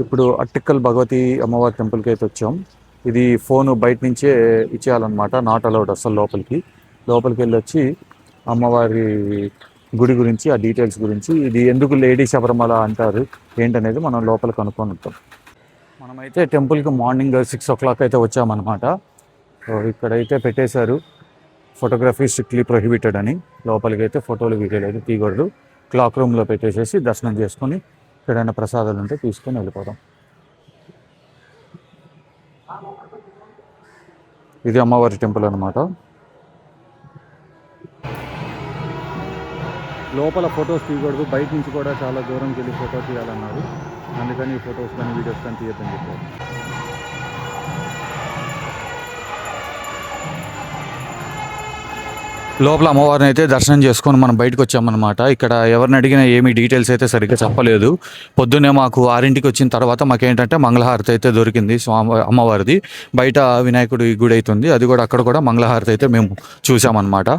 ఇప్పుడు అట్టిక్కల్ భగవతి అమ్మవారి టెంపుల్కి అయితే వచ్చాం. ఇది ఫోన్ బయట నుంచే ఇచ్చేయాలన్నమాట, నాట్ అలౌడ్ అసలు లోపలికి వెళ్ళి వచ్చి అమ్మవారి గుడి గురించి, ఆ డీటెయిల్స్ గురించి, ఇది ఎందుకు లేడీ శబరిమల అంటారు ఏంటనేది మనం లోపల కనుక్కొని ఉంటాం. మనమైతే టెంపుల్కి మార్నింగ్ 6 o'clock అయితే వచ్చామన్నమాట. ఇక్కడైతే పెట్టేశారు ఫోటోగ్రఫీ స్ట్రిక్ట్లీ ప్రొహిబిటెడ్ అని. లోపలికి అయితే ఫోటోలు వీడియోలు అయితే తీయకూడదు. క్లాక్ రూమ్లో పెట్టేసేసి దర్శనం చేసుకొని ఎక్కడైనా ప్రసాదాలు ఉంటే తీసుకొని వెళ్ళిపోదాం. ఇది అమ్మవారి టెంపుల్ అనమాట. లోపల ఫొటోస్ తీయకూడదు, బయట నుంచి కూడా చాలా దూరంకి వెళ్ళి ఫోటో తీయాలన్నారు. అందుకని ఈ ఫొటోస్ కానీ వీడియోస్ కానీ తీయద్దని చెప్పారు. లోపల అమ్మవారిని అయితే దర్శనం చేసుకొని మనం బయటకు వచ్చామన్నమాట. ఇక్కడ ఎవరిని అడిగినా ఏమీ డీటెయిల్స్ అయితే సరిగ్గా చెప్పలేదు. పొద్దున్నే మాకు 6 వచ్చిన తర్వాత మాకేంటంటే మంగళహారతి అయితే దొరికింది అమ్మవారిది. బయట వినాయకుడి గుడి అవుతుంది, అది కూడా అక్కడ కూడా మంగళహారతి అయితే మేము చూసామన్నమాట.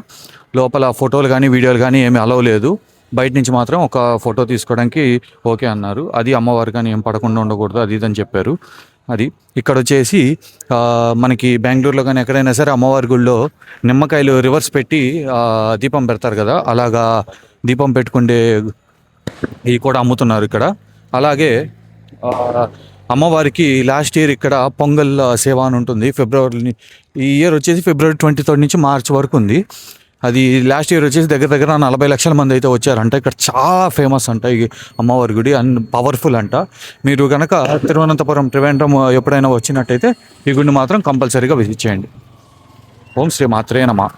లోపల ఫోటోలు కానీ వీడియోలు కానీ ఏమీ అలవ్ లేదు. బయట నుంచి మాత్రం ఒక ఫోటో తీసుకోవడానికి ఓకే అన్నారు. అది అమ్మవారు కానీ ఏం పడకుండా ఉండకూడదు అది ఇదని చెప్పారు. అది ఇక్కడ వచ్చేసి మనకి బెంగళూరులో కానీ ఎక్కడైనా సరే అమ్మవారి గుడిలో నిమ్మకాయలు రివర్స్ పెట్టి దీపం పెడతారు కదా, అలాగా దీపం పెట్టుకుండే ఇవి కూడా అమ్ముతున్నారు ఇక్కడ. అలాగే అమ్మవారికి లాస్ట్ ఇయర్ ఇక్కడ పొంగల్ సేవ అని ఉంటుంది. ఈ ఇయర్ వచ్చేసి ఫిబ్రవరి 23 నుంచి మార్చ్ వరకు ఉంది. అది లాస్ట్ ఇయర్ వచ్చేసి దగ్గర 40 లక్షల మంది అయితే వచ్చారంట. ఇక్కడ చాలా ఫేమస్ అంట ఈ అమ్మవారి గుడి, అండ్ పవర్ఫుల్ అంట. మీరు కనుక తిరువనంతపురం త్రివేంద్రం ఎప్పుడైనా వచ్చినట్టయితే ఈ గుడిని మాత్రం కంపల్సరీగా విజిట్ చేయండి. ఓం శ్రీ మాత్రే నమః.